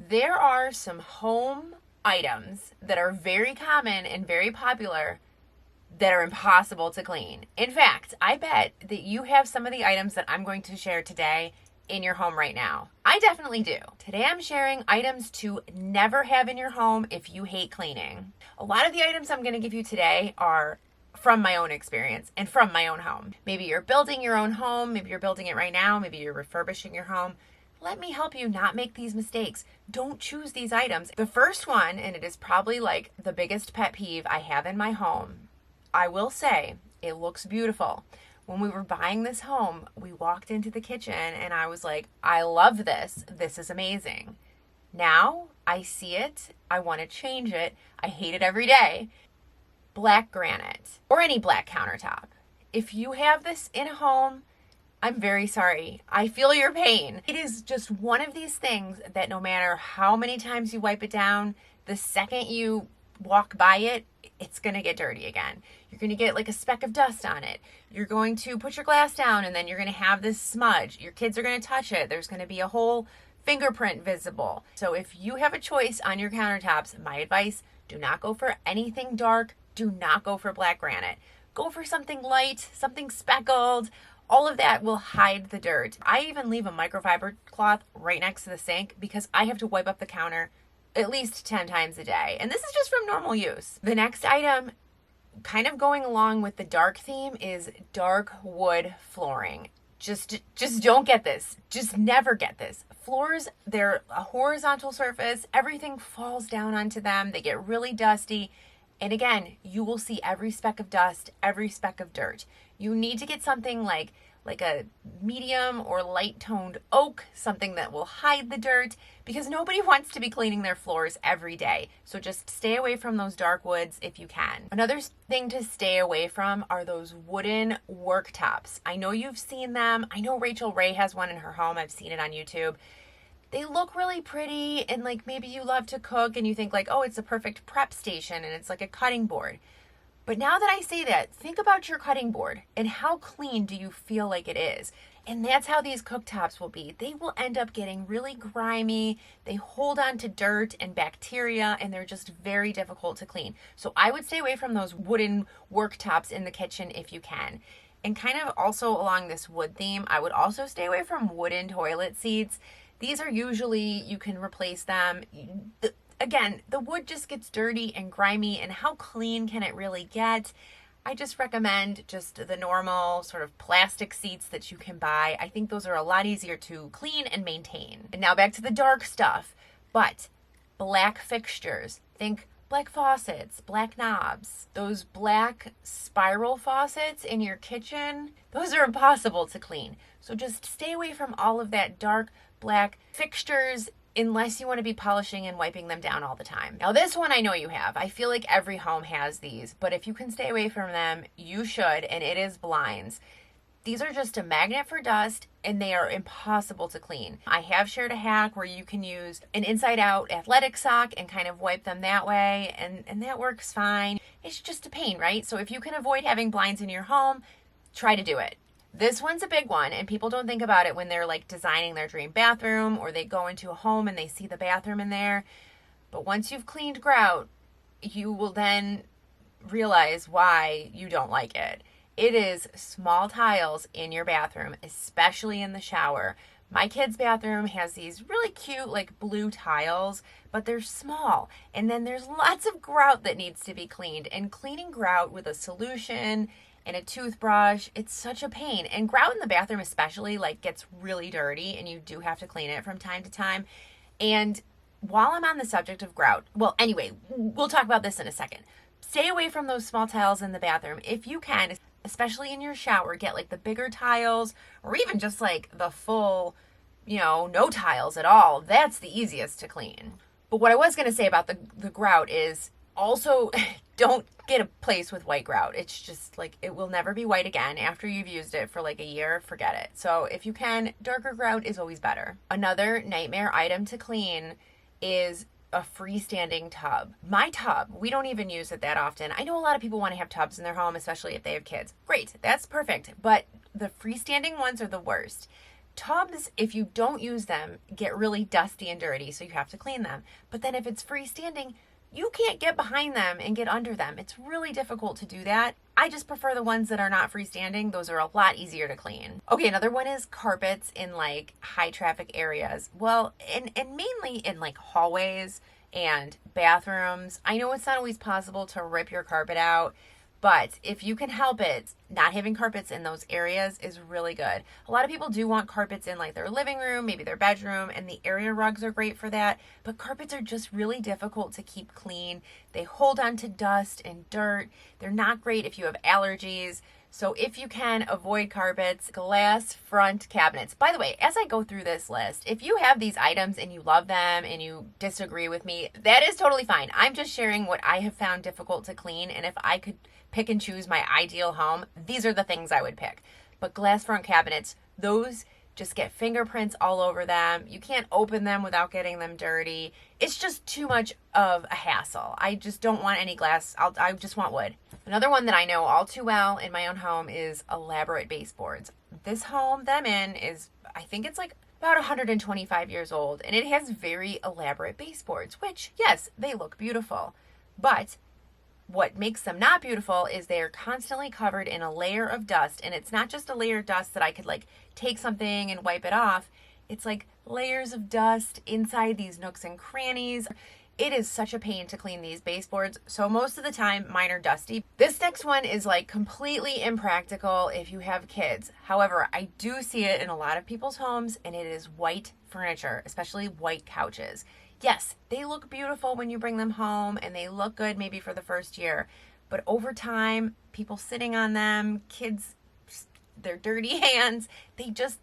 There are some home items that are very common and very popular that are impossible to clean. In fact, I bet that you have some of the items that I'm going to share today in your home right now. I definitely do. Today I'm sharing items to never have in your home if you hate cleaning. A lot of the items I'm going to give you today are from my own experience and from my own home. Maybe you're building your own home, maybe you're building it right now, maybe you're refurbishing your home. Let me help you not make these mistakes. Don't choose these items. The first one, and it is probably like the biggest pet peeve I have in my home, I will say it looks beautiful. When we were buying this home, we walked into the kitchen and I was like, I love this. This is amazing. Now I see it. I want to change it. I hate it every day. Black granite or any black countertop. If you have this in a home, I'm very sorry. I feel your pain. It is just one of these things that no matter how many times you wipe it down, the second you walk by it, it's going to get dirty again. You're going to get like a speck of dust on it. You're going to put your glass down and then you're going to have this smudge. Your kids are going to touch it. There's going to be a whole fingerprint visible. So if you have a choice on your countertops, my advice, do not go for anything dark. Do not go for black granite. Go for something light, something speckled. All of that will hide the dirt. I even leave a microfiber cloth right next to the sink because I have to wipe up the counter at least 10 times a day. And this is just from normal use. The next item, kind of going along with the dark theme, is dark wood flooring. Just don't get this. Just never get this. Floors, they're a horizontal surface. Everything falls down onto them. They get really dusty. And again, you will see every speck of dust, every speck of dirt. You need to get something like a medium or light toned oak, something that will hide the dirt, because nobody wants to be cleaning their floors every day. So just stay away from those dark woods if you can. Another thing to stay away from are those wooden worktops. I know you've seen them. I know Rachel Ray has one in her home. I've seen it on YouTube. They look really pretty, and like maybe you love to cook and you think like, oh, it's a perfect prep station and it's like a cutting board. But now that I say that, think about your cutting board and how clean do you feel like it is? And that's how these cooktops will be. They will end up getting really grimy. They hold on to dirt and bacteria, and they're just very difficult to clean. So I would stay away from those wooden worktops in the kitchen if you can. And kind of also along this wood theme, I would also stay away from wooden toilet seats. These are usually, you can replace them. Again, the wood just gets dirty and grimy, and how clean can it really get? I just recommend just the normal sort of plastic seats that you can buy. I think those are a lot easier to clean and maintain. And now back to the dark stuff, but black fixtures. Think black faucets, black knobs. Those black spiral faucets in your kitchen, those are impossible to clean. So just stay away from all of that dark black fixtures unless you want to be polishing and wiping them down all the time. Now this one I know you have. I feel like every home has these, but if you can stay away from them, you should, and it is blinds. These are just a magnet for dust, and they are impossible to clean. I have shared a hack where you can use an inside-out athletic sock and kind of wipe them that way, and that works fine. It's just a pain, right? So if you can avoid having blinds in your home, try to do it. This one's a big one, and people don't think about it when they're like designing their dream bathroom, or they go into a home and they see the bathroom in there. But once you've cleaned grout, you will then realize why you don't like it. It is small tiles in your bathroom, especially in the shower. My kid's bathroom has these really cute like blue tiles, but they're small. And then there's lots of grout that needs to be cleaned. And cleaning grout with a solution and a toothbrush, it's such a pain. And grout in the bathroom especially like gets really dirty, and you do have to clean it from time to time. And while I'm on the subject of grout, well, anyway, we'll talk about this in a second. Stay away from those small tiles in the bathroom if you can, especially in your shower. Get like the bigger tiles, or even just like the full, no tiles at all. That's the easiest to clean. But what I was going to say about the grout is also don't get a place with white grout. It's just like, it will never be white again. After you've used it for like a year, forget it. So if you can, darker grout is always better. Another nightmare item to clean is a freestanding tub. My tub, we don't even use it that often. I know a lot of people want to have tubs in their home, especially if they have kids. Great, that's perfect. But the freestanding ones are the worst. Tubs, if you don't use them, get really dusty and dirty, so you have to clean them. But then if it's freestanding, you can't get behind them and get under them. It's really difficult to do that. I just prefer the ones that are not freestanding. Those are a lot easier to clean. Okay, another one is carpets in like high traffic areas. Well, and mainly in like hallways and bathrooms. I know it's not always possible to rip your carpet out, but if you can help it, not having carpets in those areas is really good. A lot of people do want carpets in like their living room, maybe their bedroom, and the area rugs are great for that. But carpets are just really difficult to keep clean. They hold on to dust and dirt. They're not great if you have allergies. So if you can, avoid carpets. Glass front cabinets. By the way, as I go through this list, if you have these items and you love them and you disagree with me, that is totally fine. I'm just sharing what I have found difficult to clean, and if I could pick and choose my ideal home, these are the things I would pick. But glass front cabinets, those just get fingerprints all over them. You can't open them without getting them dirty. It's just too much of a hassle. I just don't want any glass. I just want wood. Another one that I know all too well in my own home is elaborate baseboards. This home that I'm in is, I think it's like about 125 years old, and it has very elaborate baseboards, which, yes, they look beautiful. But what makes them not beautiful is they're constantly covered in a layer of dust. And it's not just a layer of dust that I could like take something and wipe it off. It's like layers of dust inside these nooks and crannies. It is such a pain to clean these baseboards. So most of the time mine are dusty. This next one is like completely impractical if you have kids. However, I do see it in a lot of people's homes, and it is white furniture, especially white couches. Yes, they look beautiful when you bring them home, and they look good maybe for the first year. But over time, people sitting on them, kids, their dirty hands,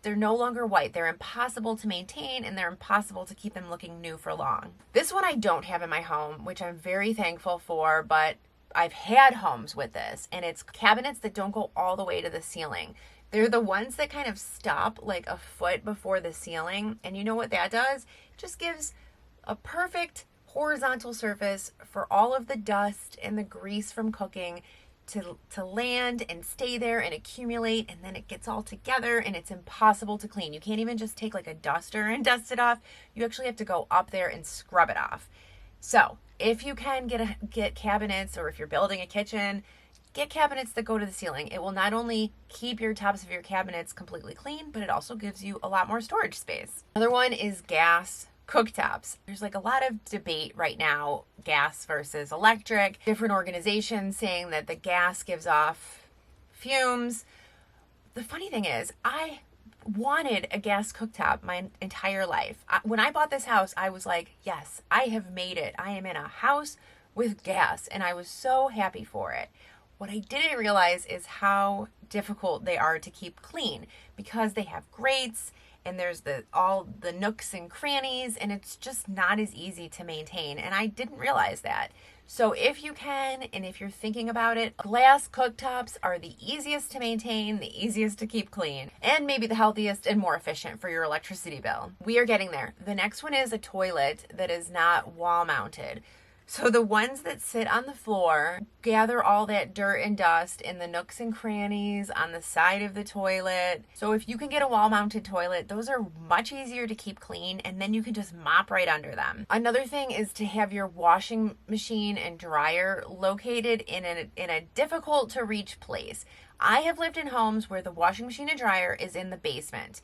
they're no longer white. They're impossible to maintain, and they're impossible to keep them looking new for long. This one I don't have in my home, which I'm very thankful for, but I've had homes with this, and it's cabinets that don't go all the way to the ceiling. They're the ones that kind of stop like a foot before the ceiling, and you know what that does? It just gives a perfect horizontal surface for all of the dust and the grease from cooking to land and stay there and accumulate, and then it gets all together and it's impossible to clean. You can't even just take like a duster and dust it off. You actually have to go up there and scrub it off. So if you can get cabinets, or if you're building a kitchen, get cabinets that go to the ceiling. It will not only keep your tops of your cabinets completely clean, but it also gives you a lot more storage space. Another one is gas cooktops. There's like a lot of debate right now, gas versus electric. Different organizations saying that the gas gives off fumes. The funny thing is, I wanted a gas cooktop my entire life. When I bought this house, I was like, yes, I have made it. I am in a house with gas, and I was so happy for it. What I didn't realize is how difficult they are to keep clean, because they have grates and there's all the nooks and crannies, and it's just not as easy to maintain. And I didn't realize that. So if you can, and if you're thinking about it, glass cooktops are the easiest to maintain, the easiest to keep clean, and maybe the healthiest and more efficient for your electricity bill. We are getting there. The next one is a toilet that is not wall mounted. So the ones that sit on the floor gather all that dirt and dust in the nooks and crannies on the side of the toilet. So if you can get a wall-mounted toilet, those are much easier to keep clean, and then you can just mop right under them. Another thing is to have your washing machine and dryer located in a difficult to reach place. I have lived in homes where the washing machine and dryer is in the basement.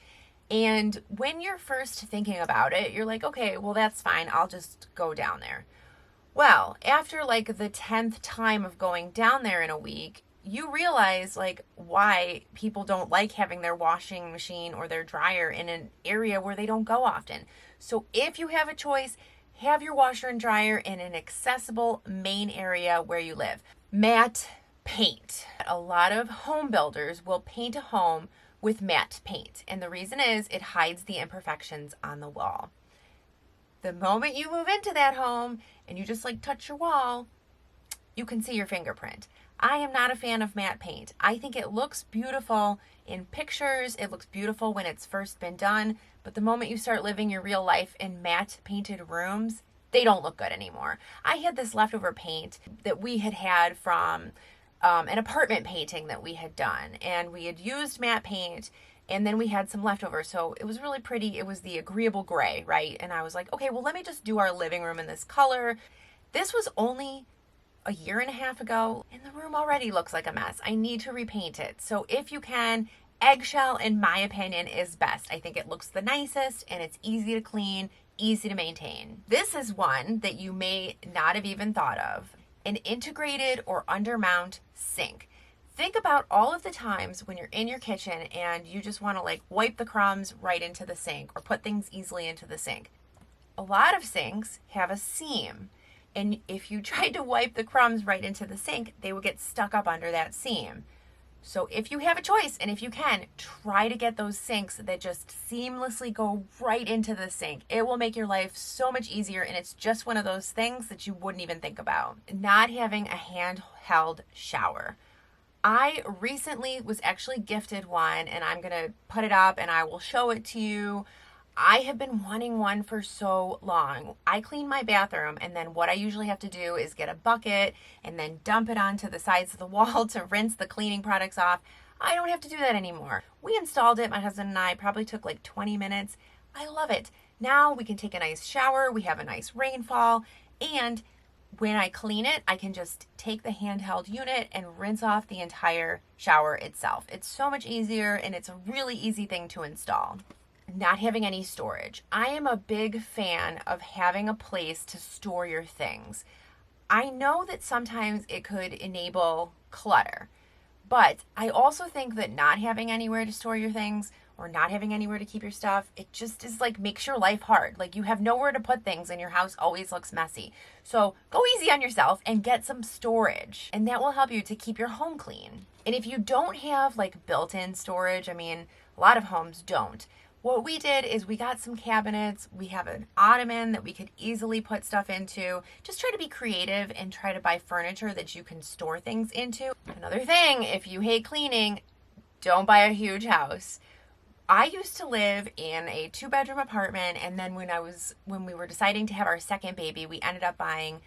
And when you're first thinking about it, you're like, okay, well, that's fine. I'll just go down there. Well, after like the 10th time of going down there in a week, you realize like why people don't like having their washing machine or their dryer in an area where they don't go often. So if you have a choice, have your washer and dryer in an accessible main area where you live. Matte paint. A lot of home builders will paint a home with matte paint, and the reason is it hides the imperfections on the wall. The moment you move into that home and you just like touch your wall, you can see your fingerprint. I am not a fan of matte paint. I think it looks beautiful in pictures. It looks beautiful when it's first been done. But the moment you start living your real life in matte painted rooms, they don't look good anymore. I had this leftover paint that we had from an apartment painting that we had done. And we had used matte paint, And then we had some leftovers, so it was really pretty. It was the agreeable gray, right? And I was like, okay, well, let me just do our living room in this color. This was only a year and a half ago, and the room already looks like a mess. I need to repaint it. So if you can, eggshell, in my opinion, is best. I think it looks the nicest, and it's easy to clean, easy to maintain. This is one that you may not have even thought of: an integrated or undermount sink. Think about all of the times when you're in your kitchen and you just want to like wipe the crumbs right into the sink or put things easily into the sink. A lot of sinks have a seam, and if you tried to wipe the crumbs right into the sink, they would get stuck up under that seam. So if you have a choice, and if you can, try to get those sinks that just seamlessly go right into the sink. It will make your life so much easier, and it's just one of those things that you wouldn't even think about. Not having a handheld shower. I recently was actually gifted one, and I'm going to put it up and I will show it to you. I have been wanting one for so long. I clean my bathroom, and then what I usually have to do is get a bucket and then dump it onto the sides of the wall to rinse the cleaning products off. I don't have to do that anymore. We installed it, my husband and I, probably took like 20 minutes. I love it. Now we can take a nice shower, we have a nice rainfall, and when I clean it, I can just take the handheld unit and rinse off the entire shower itself. It's so much easier, and it's a really easy thing to install. Not having any storage. I am a big fan of having a place to store your things. I know that sometimes it could enable clutter, but I also think that not having anywhere to store your things or not having anywhere to keep your stuff, it just is like makes your life hard. Like you have nowhere to put things and your house always looks messy. So go easy on yourself and get some storage, and that will help you to keep your home clean. And if you don't have like built-in storage, I mean, a lot of homes don't. What we did is we got some cabinets. We have an ottoman that we could easily put stuff into. Just try to be creative and try to buy furniture that you can store things into. Another thing, if you hate cleaning, don't buy a huge house. I used to live in a 2-bedroom apartment, and then when we were deciding to have our second baby, we ended up buying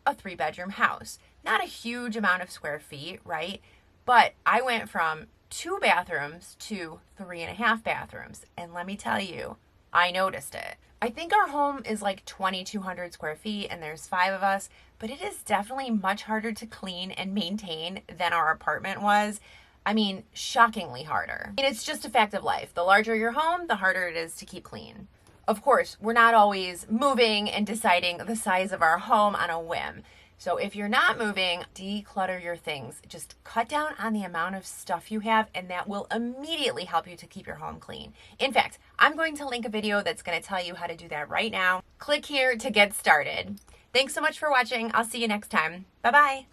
a 3-bedroom house. Not a huge amount of square feet, right? But I went from 2 bathrooms to 3.5 bathrooms. And let me tell you, I noticed it. I think our home is like 2,200 square feet and there's 5 of us, but it is definitely much harder to clean and maintain than our apartment was. I mean, shockingly harder. And it's just a fact of life. The larger your home, the harder it is to keep clean. Of course, we're not always moving and deciding the size of our home on a whim. So if you're not moving, declutter your things. Just cut down on the amount of stuff you have, and that will immediately help you to keep your home clean. In fact, I'm going to link a video that's going to tell you how to do that right now. Click here to get started. Thanks so much for watching. I'll see you next time. Bye-bye.